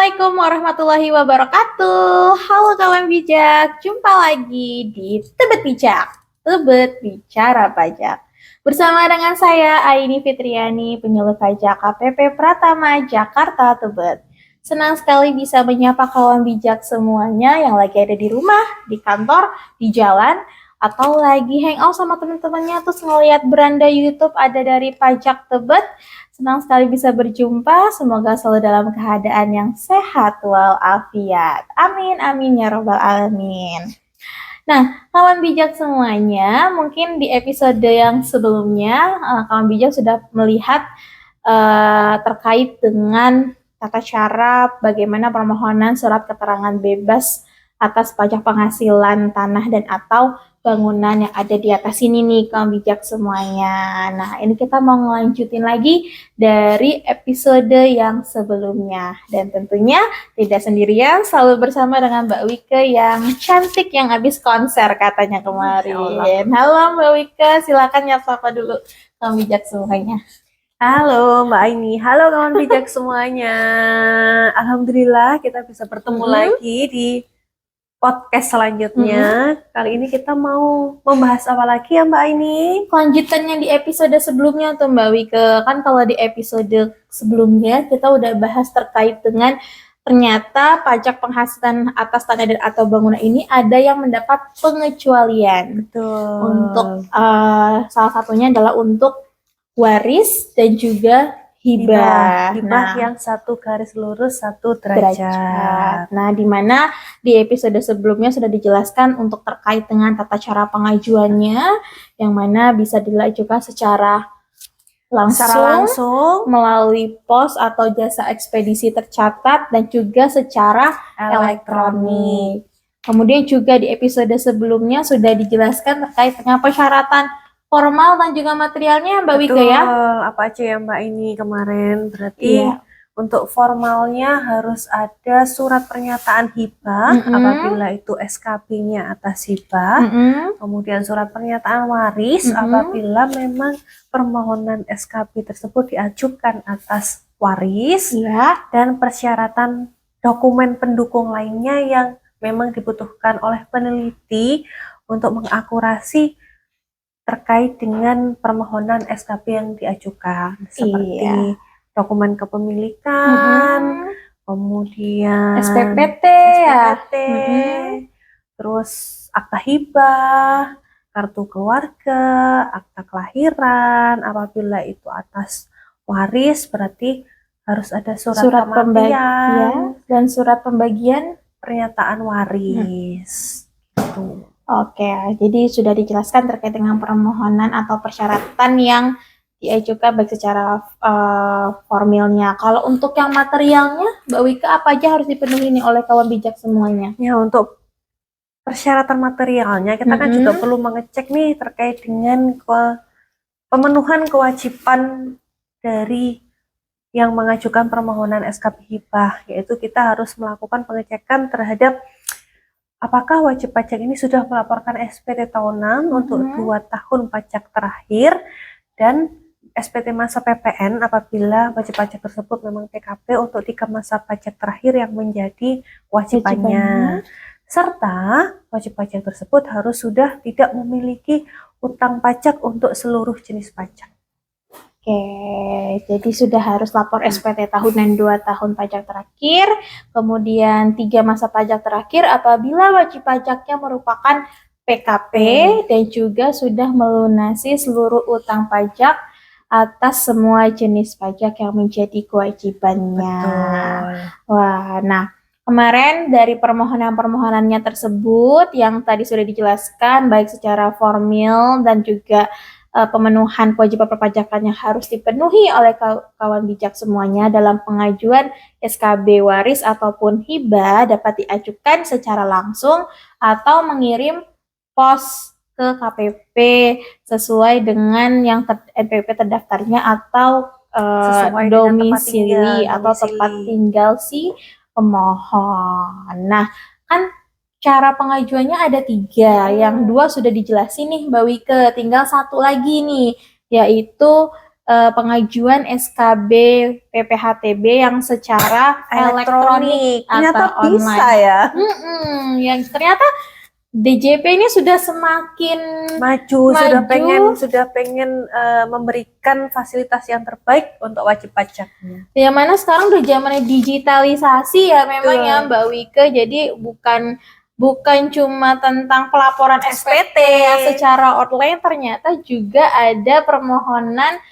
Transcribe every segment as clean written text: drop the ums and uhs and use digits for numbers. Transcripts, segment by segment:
Assalamualaikum warahmatullahi wabarakatuh. Halo kawan bijak, jumpa lagi di Tebet Bijak, Tebet Bicara Pajak. Bersama dengan saya Aini Fitriani, penyuluh pajak KPP Pratama Jakarta Tebet. Senang sekali bisa menyapa kawan bijak semuanya yang lagi ada di rumah, di kantor, di jalan, atau lagi hangout sama teman-temannya terus ngeliat beranda YouTube ada dari Pajak Tebet. Senang sekali bisa berjumpa, semoga selalu dalam keadaan yang sehat walafiat. Amin, amin ya robbal alamin. Nah, kawan bijak semuanya, mungkin di episode yang sebelumnya, kawan bijak sudah melihat terkait dengan tata cara bagaimana permohonan surat keterangan bebas atas pajak penghasilan tanah dan atau bangunan yang ada di atas ini nih kawan bijak semuanya. Nah, ini kita mau ngelanjutin lagi dari episode yang sebelumnya. Dan tentunya tidak sendirian, selalu bersama dengan Mbak Wike yang cantik yang habis konser katanya kemarin. Halo Mbak Wike, silakan nyapa dulu kawan bijak semuanya. Halo Mbak Aini, halo kawan bijak semuanya. Alhamdulillah kita bisa bertemu lagi di podcast selanjutnya. Kali ini kita mau membahas apa lagi ya Mbak Aini? Kelanjutannya di episode sebelumnya tuh Mbak Wike. Kan kalau di episode sebelumnya kita udah bahas terkait dengan ternyata pajak penghasilan atas tanah dan atau bangunan ini ada yang mendapat pengecualian. Betul. Untuk salah satunya adalah untuk waris dan juga hibah. Hibah yang satu garis lurus satu derajat. Nah, di mana di episode sebelumnya sudah dijelaskan untuk terkait dengan tata cara pengajuannya, yang mana bisa dilakukan secara langsung melalui pos atau jasa ekspedisi tercatat dan juga secara elektronik. Kemudian juga di episode sebelumnya sudah dijelaskan terkait dengan persyaratan formal dan juga materialnya Mbak Wike ya. Apa aja ya Mbak ini kemarin? Berarti untuk formalnya harus ada surat pernyataan hibah apabila itu SKB-nya atas hibah. Kemudian surat pernyataan waris apabila memang permohonan SKB tersebut diajukan atas waris. Dan persyaratan dokumen pendukung lainnya yang memang dibutuhkan oleh peneliti untuk mengakurasi terkait dengan permohonan SKB yang diajukan, seperti dokumen kepemilikan, kemudian SPPT, terus akta hibah, kartu keluarga, akta kelahiran. Apabila itu atas waris berarti harus ada surat pembagian dan surat pembagian pernyataan waris. Gitu. Oke, jadi sudah dijelaskan terkait dengan permohonan atau persyaratan yang diajukan baik secara formilnya. Kalau untuk yang materialnya, Mbak Wike apa aja harus dipenuhi nih oleh kawan bijak semuanya? Ya, untuk persyaratan materialnya kita kan juga perlu mengecek nih terkait dengan pemenuhan kewajiban dari yang mengajukan permohonan SKB hibah, yaitu kita harus melakukan pengecekan terhadap apakah wajib pajak ini sudah melaporkan SPT tahunan untuk 2 tahun pajak terakhir dan SPT masa PPN apabila wajib pajak tersebut memang PKP untuk 3 masa pajak terakhir yang menjadi wajibannya. Serta wajib pajak tersebut harus sudah tidak memiliki utang pajak untuk seluruh jenis pajak. Oke, jadi sudah harus lapor SPT tahunan 2 tahun pajak terakhir, kemudian 3 masa pajak terakhir apabila wajib pajaknya merupakan PKP dan juga sudah melunasi seluruh utang pajak atas semua jenis pajak yang menjadi kewajibannya. Wah, nah kemarin dari permohonan-permohonannya tersebut yang tadi sudah dijelaskan baik secara formil dan juga pemenuhan kewajiban perpajakan yang harus dipenuhi oleh kawan bijak semuanya dalam pengajuan SKB waris ataupun hibah dapat diajukan secara langsung atau mengirim pos ke KPP sesuai dengan yang NPWP terdaftarnya atau domisili atau tempat tinggal si pemohon. Nah, kan cara pengajuannya ada 3, yang 2 sudah dijelasin nih Mbak Wike, tinggal 1 lagi nih, yaitu pengajuan SKB PPHTB yang secara elektronik Ternyata atau bisa online. ya. Yang ternyata DJP ini sudah semakin maju. Sudah pengen memberikan fasilitas yang terbaik untuk wajib pajaknya. Yang mana sekarang udah zamannya digitalisasi ya memang Betul. ya Mbak Wike. Jadi bukan cuma tentang pelaporan SPT yang secara online, ternyata juga ada permohonan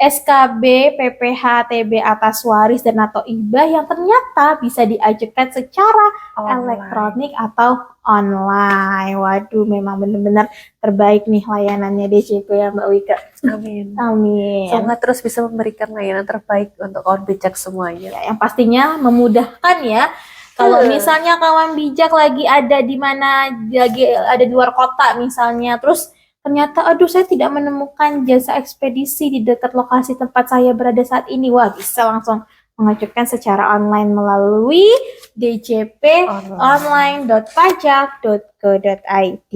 SKB PPHTB atas waris dan atau hibah yang ternyata bisa diajukan secara elektronik atau online. Waduh, memang benar-benar terbaik nih layanannya DJP ya Mbak Wika. Amin. Amin. Semoga terus bisa memberikan layanan terbaik untuk kawan bijak semuanya. Ya, yang pastinya memudahkan ya. Kalau misalnya kawan bijak lagi ada di mana, lagi ada di luar kota misalnya, terus ternyata aduh saya tidak menemukan jasa ekspedisi di dekat lokasi tempat saya berada saat ini. Wah, bisa langsung mengajukan secara online melalui djponline.pajak.go.id.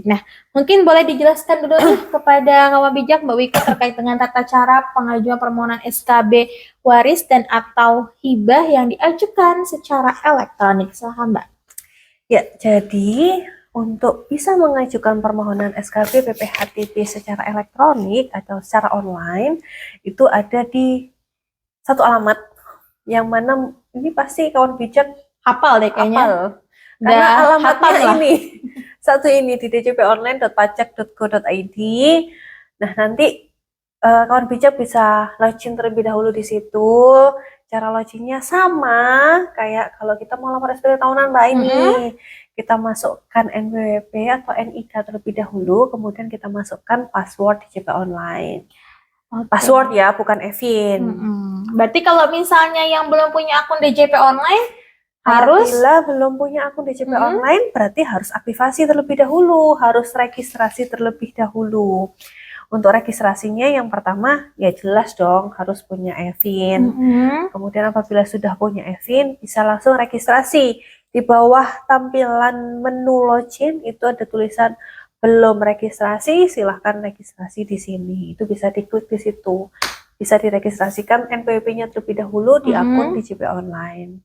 Nah, mungkin boleh dijelaskan dulu nih kepada kawan bijak Mbak Wika terkait dengan tata cara pengajuan permohonan SKB waris dan atau hibah yang diajukan secara elektronik. Silahkan Mbak. Ya, jadi untuk bisa mengajukan permohonan SKB PPHTB secara elektronik atau secara online itu ada di satu alamat yang mana ini pasti kawan bijak hafal deh kayaknya. Karena alamatnya ini satu ini di djponline.pajak.go.id. Nah, nanti kawan bijak bisa login terlebih dahulu di situ. Cara loginnya sama kayak kalau kita mau lamar SPT tahunan Mbak ini. Kita masukkan NPWP atau NIK terlebih dahulu, kemudian kita masukkan password DJP online. Password ya, bukan Evin. Berarti kalau misalnya yang belum punya akun DJP online belum punya akun DJP online, berarti harus aktivasi terlebih dahulu, harus registrasi terlebih dahulu. Untuk registrasinya yang pertama ya jelas dong harus punya Evin. Kemudian apabila sudah punya Evin, bisa langsung registrasi. Di bawah tampilan menu login itu ada tulisan belum registrasi, silahkan registrasi di sini. Itu bisa diklik di situ. Bisa diregistrasikan NPWP-nya terlebih dahulu di akun DJP online.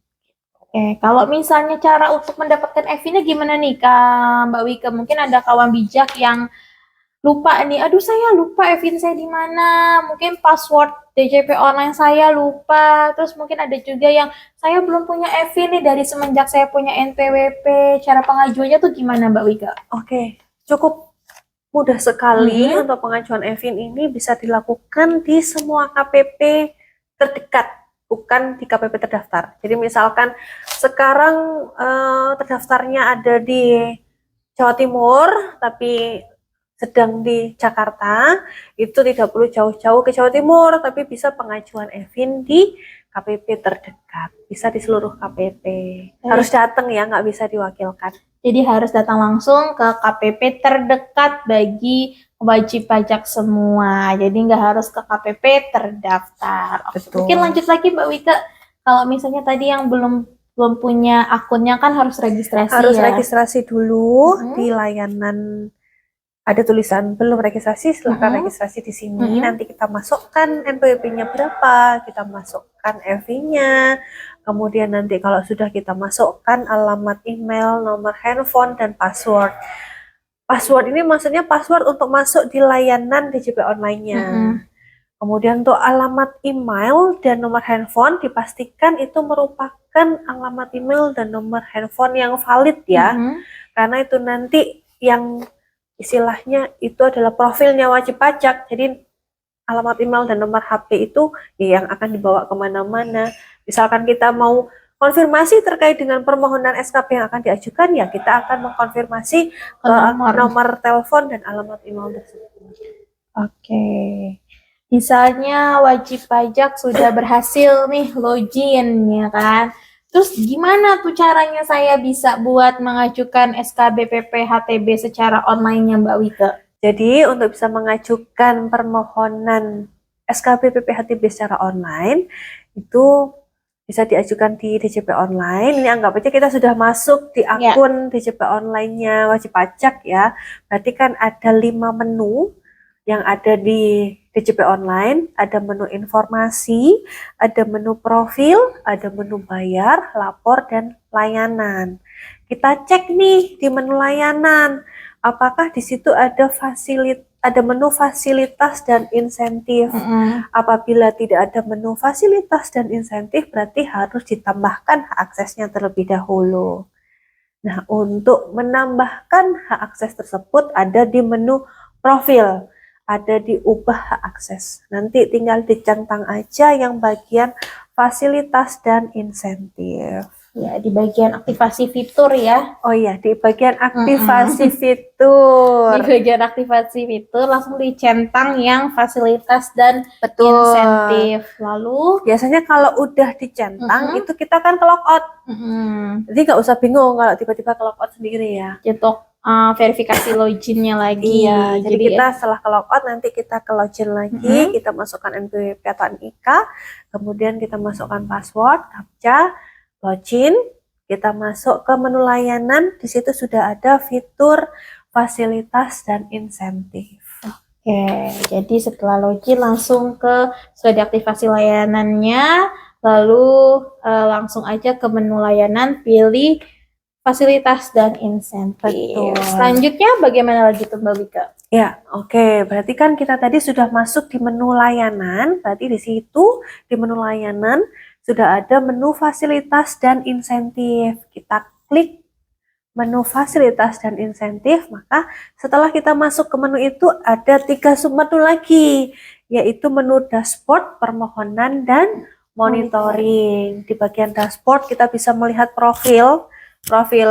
Oke, kalau misalnya cara untuk mendapatkan EV-nya gimana nih Kak Mbak Wika? Mungkin ada kawan bijak yang lupa nih, aduh saya lupa EV saya di mana, mungkin password DJP online saya lupa, terus mungkin ada juga yang saya belum punya EV nih dari semenjak saya punya NPWP, cara pengajuannya tuh gimana Mbak Wika? Oke, cukup mudah sekali untuk pengajuan EVIN ini bisa dilakukan di semua KPP terdekat, bukan di KPP terdaftar. Jadi misalkan sekarang terdaftarnya ada di Jawa Timur, tapi sedang di Jakarta, itu tidak perlu jauh-jauh ke Jawa Timur, tapi bisa pengajuan EVIN di KPP terdekat, bisa di seluruh KPP. Harus datang ya, nggak bisa diwakilkan. Jadi harus datang langsung ke KPP terdekat bagi wajib pajak semua. Jadi nggak harus ke KPP terdaftar. Betul. Mungkin lanjut lagi Mbak Wika, kalau misalnya tadi yang belum punya akunnya kan harus registrasi harus registrasi dulu di layanan. Ada tulisan belum registrasi, silahkan registrasi di sini. Nanti kita masukkan NPWP-nya berapa, kita masukkan EV-nya. Kemudian nanti kalau sudah kita masukkan alamat email, nomor handphone, dan password. Password ini maksudnya password untuk masuk di layanan DJP online-nya. Kemudian untuk alamat email dan nomor handphone dipastikan itu merupakan alamat email dan nomor handphone yang valid ya. Karena itu nanti yang istilahnya itu adalah profilnya wajib pajak, jadi alamat email dan nomor HP itu ya yang akan dibawa kemana-mana. Misalkan kita mau konfirmasi terkait dengan permohonan SKB yang akan diajukan, ya kita akan mengkonfirmasi ke nomor telepon dan alamat email tersebut. Oke. Misalnya wajib pajak sudah berhasil nih login ya kan. Terus gimana tuh caranya saya bisa buat mengajukan SKB PPHTB secara online-nya Mbak Wika? Jadi untuk bisa mengajukan permohonan SKB PPHTB secara online itu bisa diajukan di DJP online. Ini anggap aja kita sudah masuk di akun DJP online-nya wajib pajak ya. Berarti kan ada 5 menu yang ada di DJP online, ada menu informasi, ada menu profil, ada menu bayar, lapor, dan layanan. Kita cek nih di menu layanan, apakah di situ ada menu fasilitas dan insentif. Apabila tidak ada menu fasilitas dan insentif, berarti harus ditambahkan hak aksesnya terlebih dahulu. Nah, untuk menambahkan hak akses tersebut ada di menu profil, ada di ubah hak akses. Nanti tinggal dicentang aja yang bagian fasilitas dan insentif. Ya, di bagian aktivasi fitur ya. Oh iya, di bagian aktivasi fitur. Di bagian aktivasi fitur langsung dicentang yang fasilitas dan Betul. insentif. Lalu Biasanya kalau udah dicentang itu kita kan ke logout. Jadi nggak usah bingung kalau tiba-tiba ke logout sendiri ya. cetok verifikasi loginnya lagi. Iya, jadi kita setelah ke logout nanti kita ke login lagi, kita masukkan NPWP atau NIK, kemudian kita masukkan password, captcha, login, kita masuk ke menu layanan, di situ sudah ada fitur fasilitas dan insentif. Oke, jadi setelah login langsung sudah diaktifasi layanannya, lalu langsung aja ke menu layanan, pilih fasilitas dan insentif. Betul. Selanjutnya bagaimana lagi tuh Mbak Wika? Ya, oke. Berarti kan kita tadi sudah masuk di menu layanan. Berarti di situ di menu layanan sudah ada menu fasilitas dan insentif. Kita klik menu fasilitas dan insentif, maka setelah kita masuk ke menu itu ada 3 submenu lagi, yaitu menu dashboard, permohonan, dan monitoring. Di bagian dashboard kita bisa melihat profil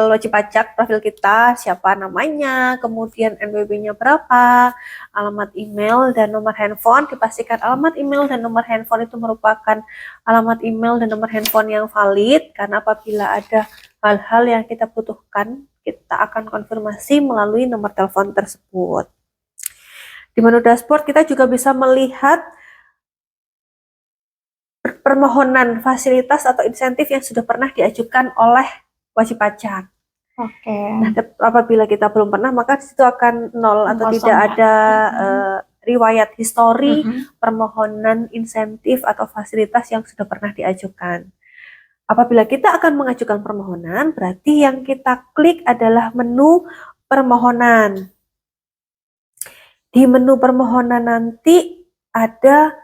wajib pajak, profil kita, siapa namanya, kemudian NPWP-nya berapa, alamat email dan nomor handphone. Dipastikan alamat email dan nomor handphone itu merupakan alamat email dan nomor handphone yang valid, karena apabila ada hal-hal yang kita butuhkan, kita akan konfirmasi melalui nomor telepon tersebut. Di menu dashboard kita juga bisa melihat permohonan fasilitas atau insentif yang sudah pernah diajukan oleh wajib pajak. Oke. Nah, apabila kita belum pernah, maka di situ akan nol atau Kosong tidak ya. ada riwayat histori permohonan insentif atau fasilitas yang sudah pernah diajukan. Apabila kita akan mengajukan permohonan, berarti yang kita klik adalah menu permohonan. Di menu permohonan nanti ada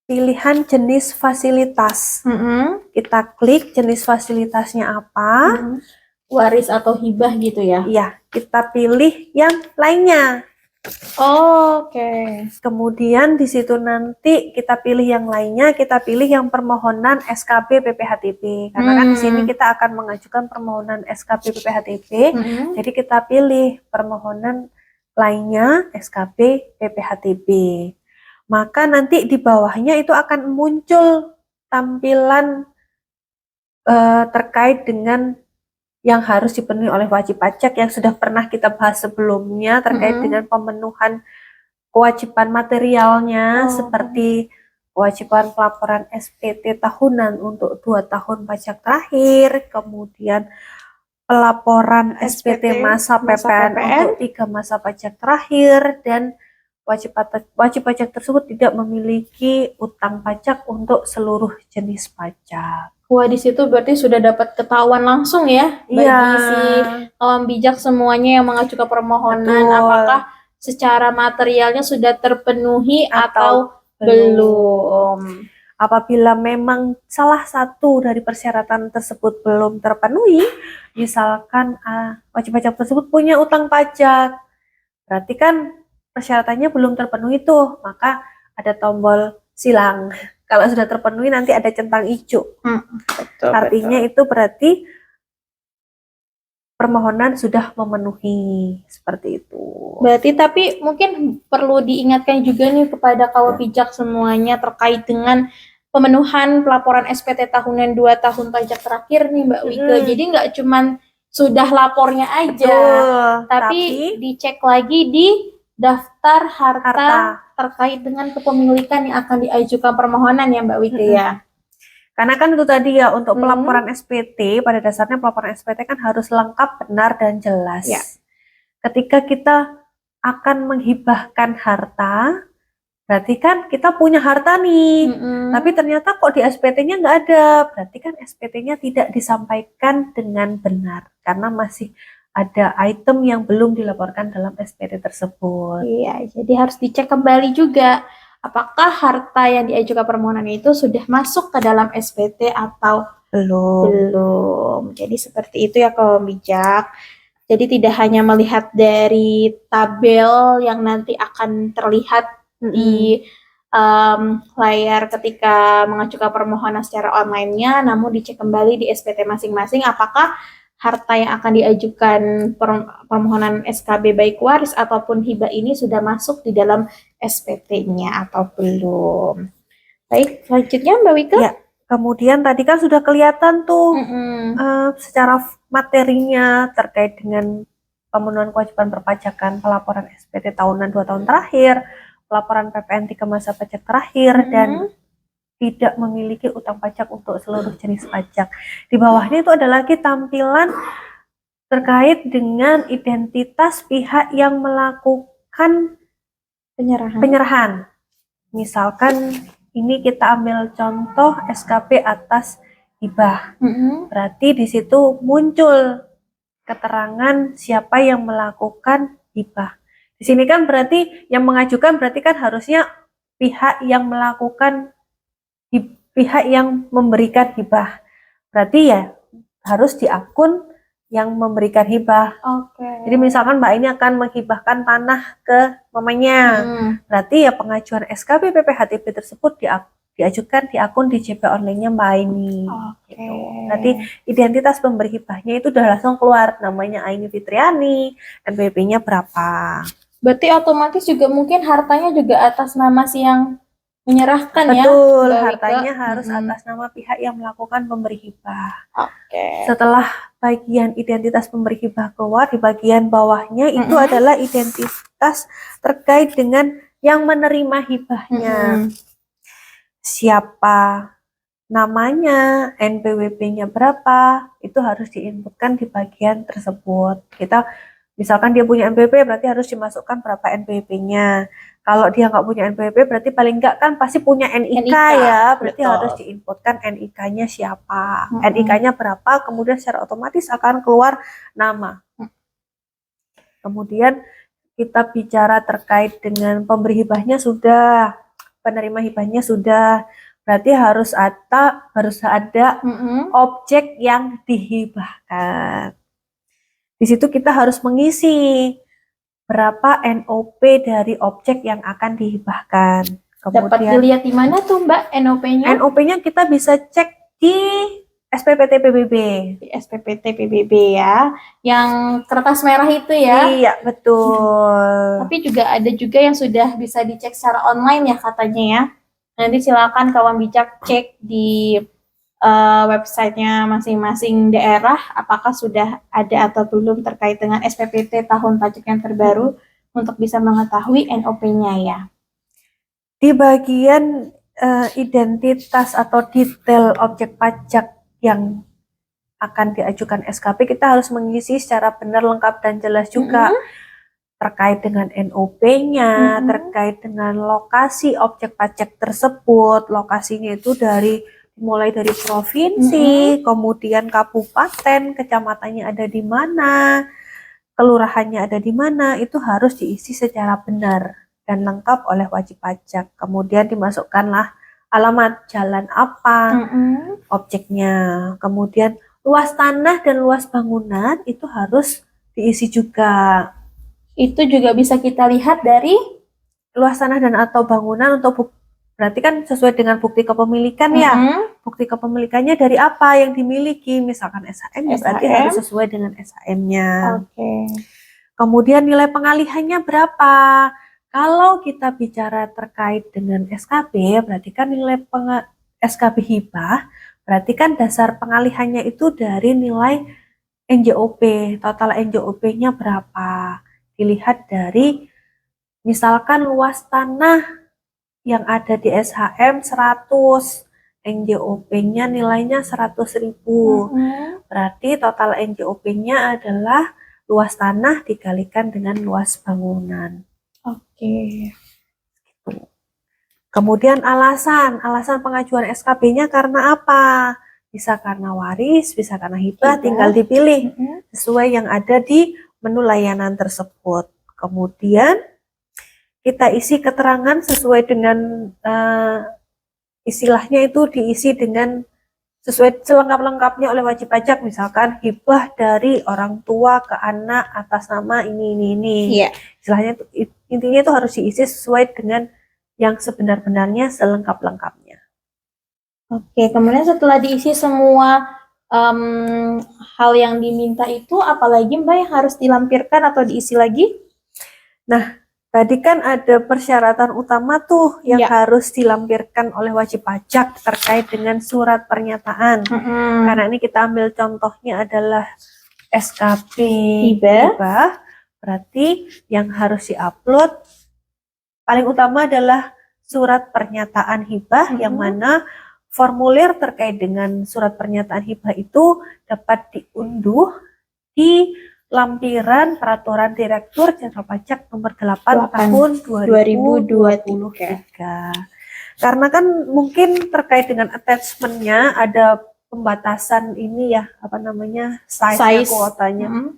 pilihan jenis fasilitas. Kita klik jenis fasilitasnya apa. Waris atau hibah gitu ya? Iya, kita pilih yang lainnya. Oke. Kemudian di situ nanti kita pilih yang lainnya, kita pilih yang permohonan SKB PPHTP. Karena kan di sini kita akan mengajukan permohonan SKB PPHTP. Jadi kita pilih permohonan lainnya SKB PPHTP. Maka nanti di bawahnya itu akan muncul tampilan terkait dengan yang harus dipenuhi oleh wajib pajak yang sudah pernah kita bahas sebelumnya terkait dengan pemenuhan kewajiban materialnya, seperti kewajiban pelaporan SPT tahunan untuk 2 tahun pajak terakhir, kemudian pelaporan SPT masa PPN untuk 3 masa pajak terakhir, dan wajib pajak tersebut tidak memiliki utang pajak untuk seluruh jenis pajak. Wah, di situ berarti sudah dapat ketahuan langsung ya bagi si kawan bijak semuanya yang mengajukan permohonan. Betul. Apakah secara materialnya sudah terpenuhi atau belum. Apabila memang salah satu dari persyaratan tersebut belum terpenuhi, misalkan wajib pajak tersebut punya utang pajak, berarti kan persyaratannya belum terpenuhi tuh, maka ada tombol silang. Kalau sudah terpenuhi nanti ada centang hijau. Artinya itu berarti permohonan sudah memenuhi, seperti itu. Berarti tapi mungkin perlu diingatkan juga nih kepada kawan bijak semuanya terkait dengan pemenuhan pelaporan SPT tahunan 2 tahun pajak terakhir nih Mbak Wika. Jadi nggak cuman sudah lapornya aja, tapi dicek lagi di daftar harta terkait dengan kepemilikan yang akan diajukan permohonan ya Mbak Wika ya. Karena kan itu tadi ya, untuk pelaporan SPT, pada dasarnya pelaporan SPT kan harus lengkap, benar, dan jelas. Ketika kita akan menghibahkan harta, Berarti kan kita punya harta nih, tapi ternyata kok di SPT-nya nggak ada. Berarti kan SPT-nya tidak disampaikan dengan benar karena masih ada item yang belum dilaporkan dalam SPT tersebut. Iya, jadi harus dicek kembali juga apakah harta yang diajukan permohonan itu sudah masuk ke dalam SPT atau Belum. belum. Jadi seperti itu ya kawan bijak. Jadi tidak hanya melihat dari tabel yang nanti akan terlihat di layar ketika mengajukan permohonan secara online-nya, namun dicek kembali di SPT masing-masing apakah harta yang akan diajukan permohonan SKB baik waris ataupun hibah ini sudah masuk di dalam SPT-nya atau belum. Baik, selanjutnya Mbak Wika. Ya, kemudian tadi kan sudah kelihatan tuh secara materinya terkait dengan pemenuhan kewajiban perpajakan, pelaporan SPT tahunan 2 tahun terakhir, pelaporan PPN 3 masa pajak terakhir, dan tidak memiliki utang pajak untuk seluruh jenis pajak. Di bawahnya itu ada lagi tampilan terkait dengan identitas pihak yang melakukan penyerahan. Misalkan ini kita ambil contoh SKP atas hibah. Berarti di situ muncul keterangan siapa yang melakukan hibah. Di sini kan berarti yang mengajukan berarti kan harusnya pihak yang melakukan pihak yang memberikan hibah. Berarti ya harus di akun yang memberikan hibah. Jadi misalkan Mbak ini akan menghibahkan tanah ke mamanya. Berarti ya pengajuan SKB PPHTB tersebut diajukan di akun DJP online-nya Mbak Aini. Gitu. Berarti identitas pemberi hibahnya itu udah langsung keluar, namanya Aini Fitriani, NPWP-nya berapa. Berarti otomatis juga mungkin hartanya juga atas nama si yang menyerahkan. Betul, ya, hartanya harus atas nama pihak yang melakukan pemberi hibah. Setelah bagian identitas pemberi hibah keluar, di bagian bawahnya itu adalah identitas terkait dengan yang menerima hibahnya. Siapa namanya, NPWP-nya berapa, itu harus diinputkan di bagian tersebut. Kita misalkan dia punya NPWP, berarti harus dimasukkan berapa NPWP-nya. Kalau dia nggak punya NPWP, berarti paling nggak kan pasti punya NIK ya, berarti harus diinputkan NIK-nya siapa, NIK-nya berapa, kemudian secara otomatis akan keluar nama. Kemudian kita bicara terkait dengan pemberi hibahnya sudah, penerima hibahnya sudah, berarti harus ada objek yang dihibahkan. Di situ kita harus mengisi berapa NOP dari objek yang akan dihibahkan. Kemudian, dapat dilihat di mana tuh Mbak NOP-nya? NOP-nya kita bisa cek di SPPT PBB. Di SPPT PBB ya, yang kertas merah itu ya? Iya, betul. Tapi juga ada juga yang sudah bisa dicek secara online ya katanya ya. Nanti silakan kawan bijak cek di websitenya masing-masing daerah apakah sudah ada atau belum terkait dengan SPPT tahun pajak yang terbaru untuk bisa mengetahui NOP-nya ya. Di bagian identitas atau detail objek pajak yang akan diajukan SKP, kita harus mengisi secara benar, lengkap, dan jelas juga terkait dengan NOP-nya, terkait dengan lokasi objek pajak tersebut. Lokasinya itu mulai dari provinsi, kemudian kabupaten, kecamatannya ada di mana, kelurahannya ada di mana, itu harus diisi secara benar dan lengkap oleh wajib pajak. Kemudian dimasukkanlah alamat jalan apa, objeknya. Kemudian luas tanah dan luas bangunan itu harus diisi juga. Itu juga bisa kita lihat dari luas tanah dan atau bangunan untuk berarti kan sesuai dengan bukti kepemilikan ya. Bukti kepemilikannya dari apa yang dimiliki, misalkan SHM, berarti harus sesuai dengan SHM-nya. Kemudian nilai pengalihannya berapa? Kalau kita bicara terkait dengan SKB, berarti kan nilai SKB hibah, berarti kan dasar pengalihannya itu dari nilai NJOP, total NJOP-nya berapa? Dilihat dari misalkan luas tanah yang ada di SHM 100, NJOP-nya nilainya 100.000. Berarti total NJOP-nya adalah luas tanah dikalikan dengan luas bangunan. Gitu. Kemudian alasan pengajuan SKB-nya karena apa? Bisa karena waris, bisa karena hibah, tinggal dipilih sesuai yang ada di menu layanan tersebut. Kemudian kita isi keterangan sesuai dengan istilahnya itu diisi dengan sesuai selengkap-lengkapnya oleh wajib pajak, misalkan hibah dari orang tua ke anak atas nama ini. Iya. Istilahnya intinya itu harus diisi sesuai dengan yang sebenar-benarnya selengkap-lengkapnya. Oke, kemudian setelah diisi semua hal yang diminta itu, apalagi Mbak yang harus dilampirkan atau diisi lagi? Nah, tadi kan ada persyaratan utama tuh yang harus dilampirkan oleh wajib pajak terkait dengan surat pernyataan. Karena ini kita ambil contohnya adalah SKB hibah, berarti yang harus diupload paling utama adalah surat pernyataan hibah, yang mana formulir terkait dengan surat pernyataan hibah itu dapat diunduh di lampiran Peraturan Direktur Jenderal Pajak Nomor 8 Tahun 2023. Karena kan mungkin terkait dengan attachment-nya ada pembatasan ini ya, size kuotanya.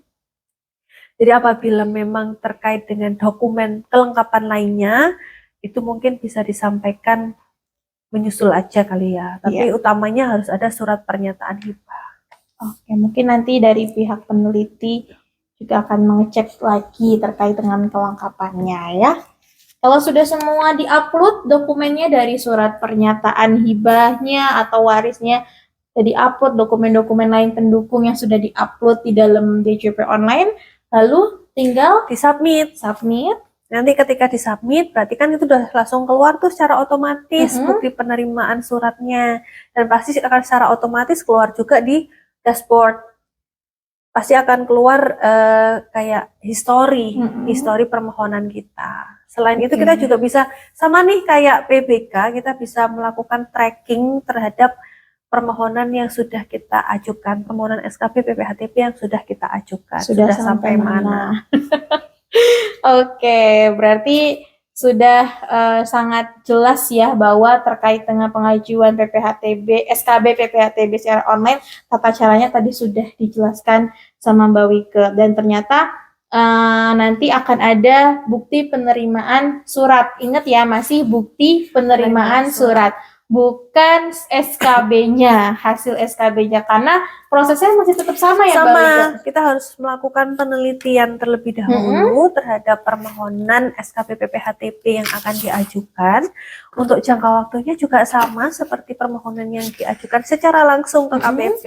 Jadi apabila memang terkait dengan dokumen kelengkapan lainnya, itu mungkin bisa disampaikan menyusul aja kali ya. Tapi utamanya harus ada surat pernyataan hibah. Oke, mungkin nanti dari pihak peneliti juga akan mengecek lagi terkait dengan kelengkapannya ya. Kalau sudah semua diupload dokumennya dari surat pernyataan hibahnya atau warisnya, sudah diupload dokumen-dokumen lain pendukung yang sudah diupload di dalam DJP online, lalu tinggal disubmit. Nanti ketika disubmit, berarti kan itu udah langsung keluar tuh secara otomatis bukti penerimaan suratnya. Dan pasti akan secara otomatis keluar juga di dashboard. Pasti akan keluar kayak history permohonan kita. Selain itu kita juga bisa, sama nih kayak PBK, kita bisa melakukan tracking terhadap permohonan yang sudah kita ajukan, permohonan SKB PPHTP yang sudah kita ajukan. Sudah sampai mana? Oke, berarti sudah sangat jelas ya bahwa terkait dengan pengajuan PPHTB, SKB PPHTB secara online, tata caranya tadi sudah dijelaskan sama Mbak Wike. Dan ternyata nanti akan ada bukti penerimaan surat. Ingat ya, masih bukti penerimaan surat. Bukan SKB-nya, hasil SKB-nya, karena prosesnya masih tetap sama ya Mbak Wike? Kita harus melakukan penelitian terlebih dahulu terhadap permohonan SKB PPHTP yang akan diajukan. Untuk jangka waktunya juga sama seperti permohonan yang diajukan secara langsung ke KPP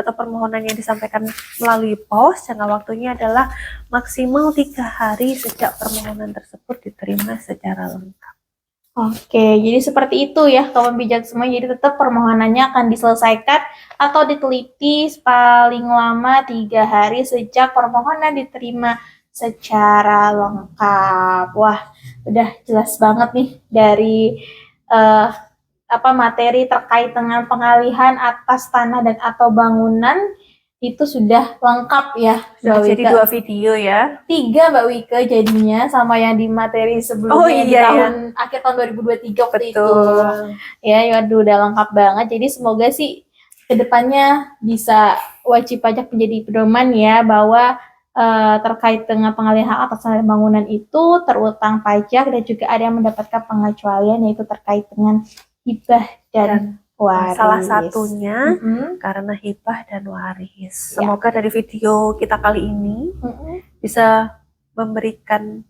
atau permohonan yang disampaikan melalui pos. Jangka waktunya adalah maksimal 3 hari sejak permohonan tersebut diterima secara lengkap. Oke, jadi seperti itu ya kawan bijak semua. Jadi tetap permohonannya akan diselesaikan atau diteliti paling lama 3 hari sejak permohonan diterima secara lengkap. Wah, udah jelas banget nih dari materi terkait dengan pengalihan atas tanah dan atau bangunan. Itu sudah lengkap ya Mbak Wike. Jadi 2 video ya. 3 Mbak Wike jadinya, sama yang di materi sebelumnya di akhir tahun 2023 waktu itu. Ya, waduh udah lengkap banget. Jadi semoga sih kedepannya bisa wajib pajak menjadi pedoman ya, bahwa terkait dengan pengalihan atas tanah bangunan itu terutang pajak dan juga ada yang mendapatkan pengecualian, yaitu terkait dengan hibah dan waris. Salah satunya karena hibah dan waris. Semoga dari video kita kali ini bisa memberikan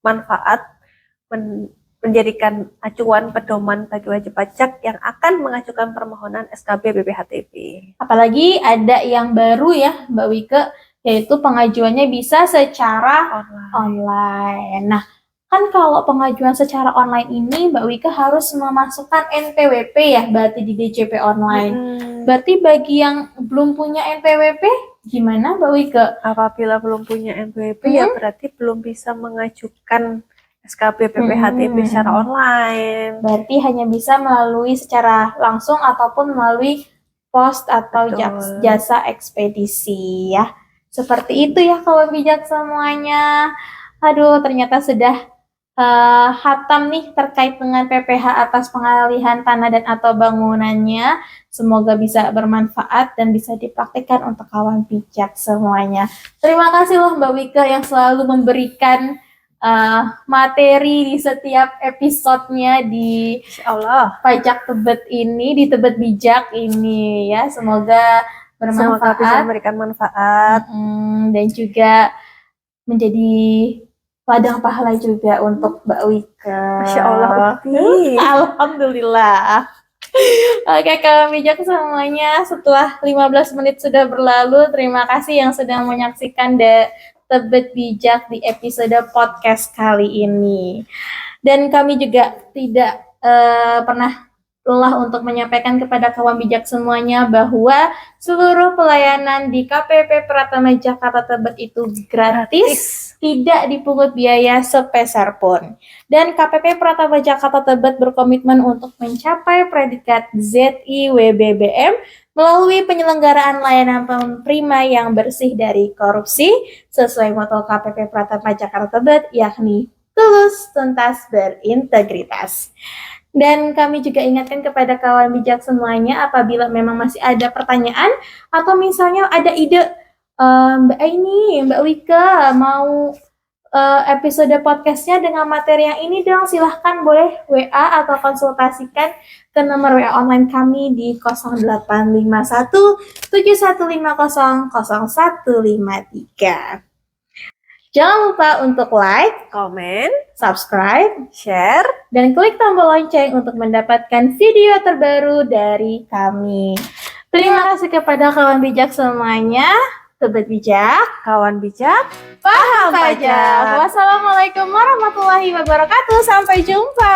manfaat, menjadikan acuan pedoman bagi wajib pajak yang akan mengajukan permohonan SKB PPHTP. Apalagi ada yang baru ya Mbak Wike, yaitu pengajuannya bisa secara online. Nah, kan kalau pengajuan secara online ini Mbak Wike harus memasukkan NPWP ya, berarti di DJP online. Berarti bagi yang belum punya NPWP gimana Mbak Wike? Apabila belum punya NPWP ya berarti belum bisa mengajukan SKB PPHTP secara online. Berarti hanya bisa melalui secara langsung ataupun melalui pos atau jasa ekspedisi ya. Seperti itu ya kawan bijak semuanya. Aduh, ternyata sudah hatam nih terkait dengan PPh atas pengalihan tanah dan atau bangunannya. Semoga bisa bermanfaat dan bisa dipraktikkan untuk kawan bijak semuanya. Terima kasih loh Mbak Wika yang selalu memberikan materi di setiap episodenya di Insya Allah. pajak tebet ini, di tebet bijak ini ya. Semoga Semoga bisa bermanfaat memberikan manfaat. dan juga menjadi ladang pahala juga untuk Mbak Wika. Masya Allah, Ukti. Alhamdulillah. Oke, kawan bijak semuanya, setelah 15 menit sudah berlalu, terima kasih yang sedang menyaksikan Tebet Bijak di episode podcast kali ini. Dan kami juga tidak pernah lelah untuk menyampaikan kepada kawan bijak semuanya bahwa seluruh pelayanan di KPP Pratama Jakarta Tebet itu gratis, tidak dipungut biaya sepeser pun. Dan KPP Pratama Jakarta Tebet berkomitmen untuk mencapai predikat ZIWBBM melalui penyelenggaraan layanan prima yang bersih dari korupsi sesuai moto KPP Pratama Jakarta Tebet, yakni tulus, tuntas, berintegritas. Dan kami juga ingatkan kepada kawan bijak semuanya, apabila memang masih ada pertanyaan atau misalnya ada ide, Mbak Aini, Mbak Wika mau episode podcastnya dengan materi yang ini dong, silahkan boleh WA atau konsultasikan ke nomor WA online kami di 0851 7150 0153. Jangan lupa untuk like, Komen, subscribe, share, dan klik tombol lonceng untuk mendapatkan video terbaru dari kami. Terima kasih kepada kawan bijak semuanya. Tebet bijak, kawan bijak, paham pajak. Wassalamualaikum warahmatullahi wabarakatuh. Sampai jumpa.